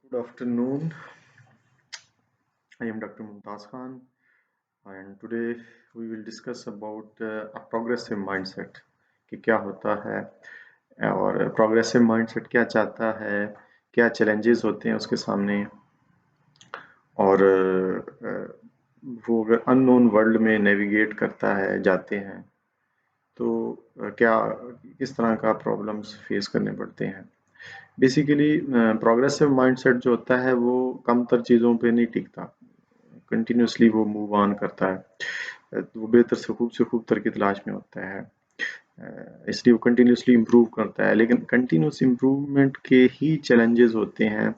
Good afternoon. I am Dr. Mumtaz Khan, and today we will discuss about a progressive mindset कि क्या होता है और progressive mindset क्या चाहता है, क्या challenges होते हैं उसके सामने और वो अगर unknown world में navigate करता है, जाते हैं तो क्या किस तरह का problems face करने पड़ते हैं. बेसिकली प्रोग्रेसिव माइंडसेट जो होता है वो कम तर चीज़ों पे नहीं टिकता, कंटिन्यूसली वो मूव ऑन करता है. वो बेहतर से खूब तर की तलाश में होता है. इसलिए वो कंटिन्यूसली इम्प्रूव करता है, लेकिन कंटिन्यूस इम्प्रूवमेंट के ही चैलेंजेस होते हैं,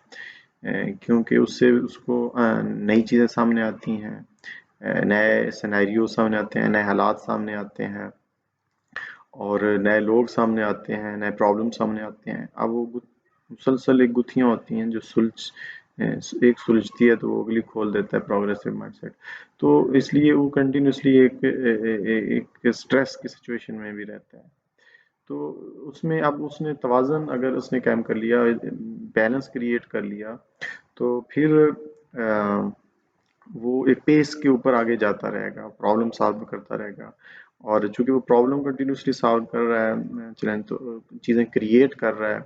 क्योंकि उससे उसको नई चीज़ें सामने आती हैं, नए सिनेरियो सामने आते हैं, नए हालात सामने आते हैं और नए लोग सामने आते हैं, नए प्रॉब्लम सामने आते हैं. अब वो मुसलसल एक गुत्थियां होती हैं जो एक सुलझती है तो वो अगली खोल देता है प्रोग्रेसिव माइंडसेट. तो इसलिए वो कंटिन्यूसली एक स्ट्रेस की सिचुएशन में भी रहता है. तो उसमें अब उसने तवाज़न अगर उसने कायम कर लिया, बैलेंस क्रिएट कर लिया, तो फिर वो एक पेस के ऊपर आगे जाता रहेगा, प्रॉब्लम सॉल्व करता रहेगा. और चूंकि वो प्रॉब्लम कंटिन्यूसली सॉल्व कर रहा है, चैलेंज तो चीज़ें क्रिएट कर रहा है,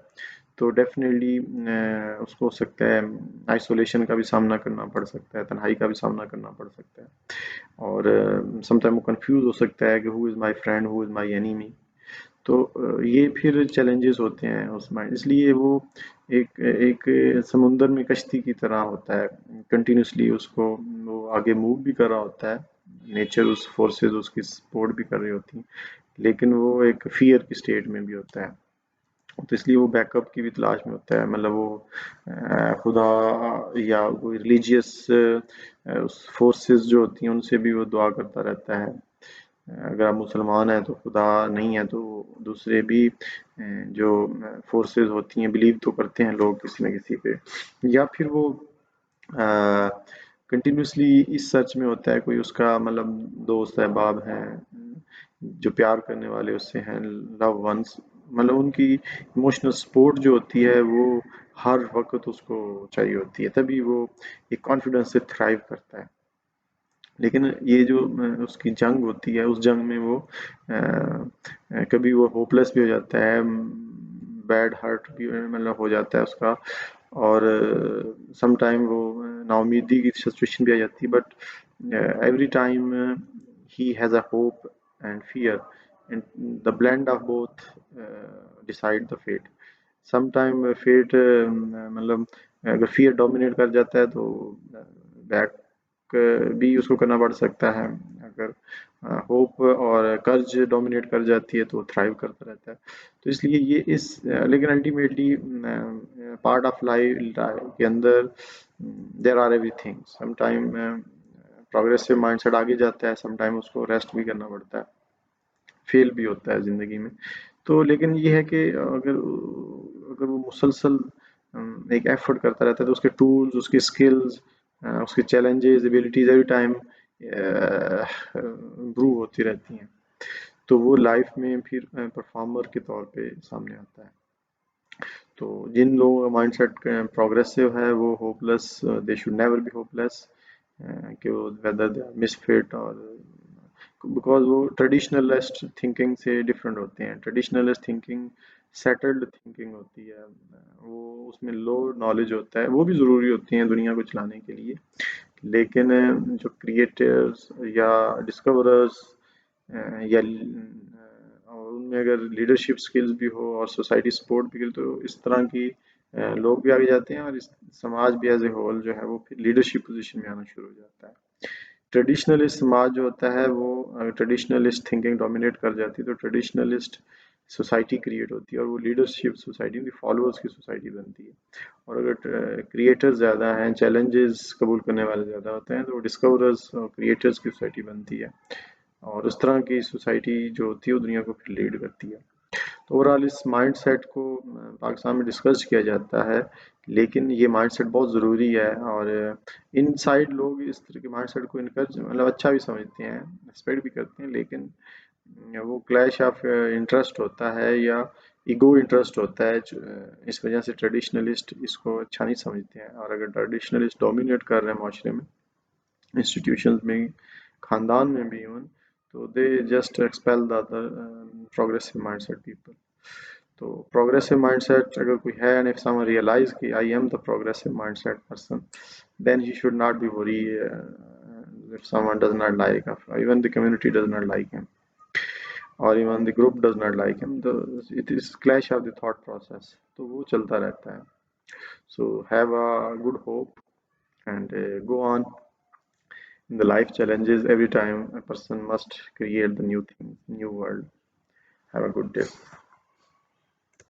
तो डेफिनेटली उसको हो सकता है आइसोलेशन का भी सामना करना पड़ सकता है, तन्हाई का भी सामना करना पड़ सकता है. और समटाइम वो कंफ्यूज हो सकता है कि who is my friend, who is my enemy. तो ये फिर चैलेंजेस होते हैं उसमें. इसलिए वो एक एक समुंदर में कश्ती की तरह होता है, कंटिन्यूसली उसको वो आगे मूव भी कर रहा होता है. नेचर उस फोर्सेस उसकी सपोर्ट भी कर रही होती हैं, लेकिन वो एक फियर की स्टेट में भी होता है. तो इसलिए वो बैकअप की भी तलाश में होता है. मतलब वो खुदा या कोई रिलीजियस फोर्सेस जो होती हैं उनसे भी वो दुआ करता रहता है. अगर आप मुसलमान हैं तो खुदा नहीं है तो दूसरे भी जो फोर्सेस होती हैं, बिलीव तो करते हैं लोग किसी न किसी पे. या फिर वो कंटिन्यूसली इस सर्च में होता है, कोई उसका मतलब दोस्त अहबाब हैं जो प्यार करने वाले उससे हैं, लव वंस, मतलब उनकी इमोशनल सपोर्ट जो होती है वो हर वक्त उसको चाहिए होती है, तभी वो एक कॉन्फिडेंस से थ्राइव करता है. लेकिन ये जो उसकी जंग होती है, उस जंग में वो कभी वो होपलेस भी हो जाता है, बैड हार्ट भी मतलब हो जाता है उसका, और सम टाइम वो नाउमीदी की सिचुएशन भी आ जाती है. But every time he has a hope and fear, and the blend of both decide the fate. Some time fate मतलब अगर फियर डोमिनेट कर जाता है तो बैक भी उसको करना पड़ सकता है. अगर होप और कर्ज डोमिनेट कर जाती है तो वो थ्राइव करता रहता है. तो इसलिए ये इस लेकिन अल्टीमेटली पार्ट ऑफ लाइफ के अंदर there are everything. Some time progressive mindset आगे जाता है, सम टाइम उसको रेस्ट भी करना पड़ता है, फेल भी होता है ज़िंदगी में. तो लेकिन ये है कि अगर अगर वो मुसलसल एक एफर्ट करता रहता है तो उसके टूल्स, उसकी स्किल्स, उसके challenges, abilities every time improve होती रहती हैं. तो वो लाइफ में फिर परफॉर्मर के तौर पे सामने आता है. तो जिन लोगों का माइंडसेट प्रोग्रेसिव है वो hopeless, they should never be hopeless, कि वो वेदर दे आर मिसफिट, और बिकॉज वो ट्रेडिशनलिस्ट थिंकिंग से डिफरेंट होते हैं. ट्रेडिशनलिस्ट थिंकिंग सेटल्ड थिंकिंग होती है, वो उसमें लो नॉलेज होता है, वो भी ज़रूरी होती हैं दुनिया को चलाने के लिए. लेकिन जो क्रिएटर्स या डिस्कवरर्स या और उनमें अगर लीडरशिप स्किल्स भी हो और सोसाइटी सपोर्ट भी करे तो इस तरह की लोग भी आगे जाते हैं, और इस समाज भी एज ए होल जो है वो फिर लीडरशिप पोजीशन में आना शुरू हो जाता है. ट्रेडिशनलिस्ट समाज जो होता है वो ट्रेडिशनलिस्ट थिंकिंग डोमिनेट कर जाती है तो ट्रेडिशनलिस्ट सोसाइटी क्रिएट होती है, और वो लीडरशिप सोसाइटी की फॉलोअर्स की सोसाइटी बनती है. और अगर क्रिएटर्स ज़्यादा हैं, चैलेंजेस कबूल करने वाले ज़्यादा होते हैं, तो वो डिस्कवरर्स और क्रिएटर्स की सोसाइटी बनती है, और उस तरह की सोसाइटी जो होती है वो दुनिया को फिर लीड करती है. तो ओवरऑल इस माइंडसेट को पाकिस्तान में डिस्कस किया जाता है, लेकिन ये माइंडसेट बहुत ज़रूरी है. और इनसाइड लोग इस तरह के माइंडसेट को इनकरेज मतलब अच्छा भी समझते हैं, एक्सपेक्ट भी करते हैं, लेकिन वो क्लैश ऑफ इंटरेस्ट होता है, या ईगो इंटरेस्ट होता है इस वजह से ट्रेडिशनलिस्ट इसको अच्छा नहीं समझते हैं। और अगर ट्रेडिशनलिस्ट डोमिनेट कर रहे हैं माशरे में, इंस्टीट्यूशंस में, खानदान में भी इवन, तो they just expel the other progressive mindset people. तो प्रोग्रेसिव माइंडसेट अगर कोई है, एंड इफ समवन रियलाइज कि I am the progressive mindset person, then he should not be worry if someone does not like, even the community does not like him, or even the group does not like him, it is clash of the thought process, तो वो चलता रहता है। So have a good hope and go on in the life challenges. Every time a person must create the new thing, new world. Have a good day.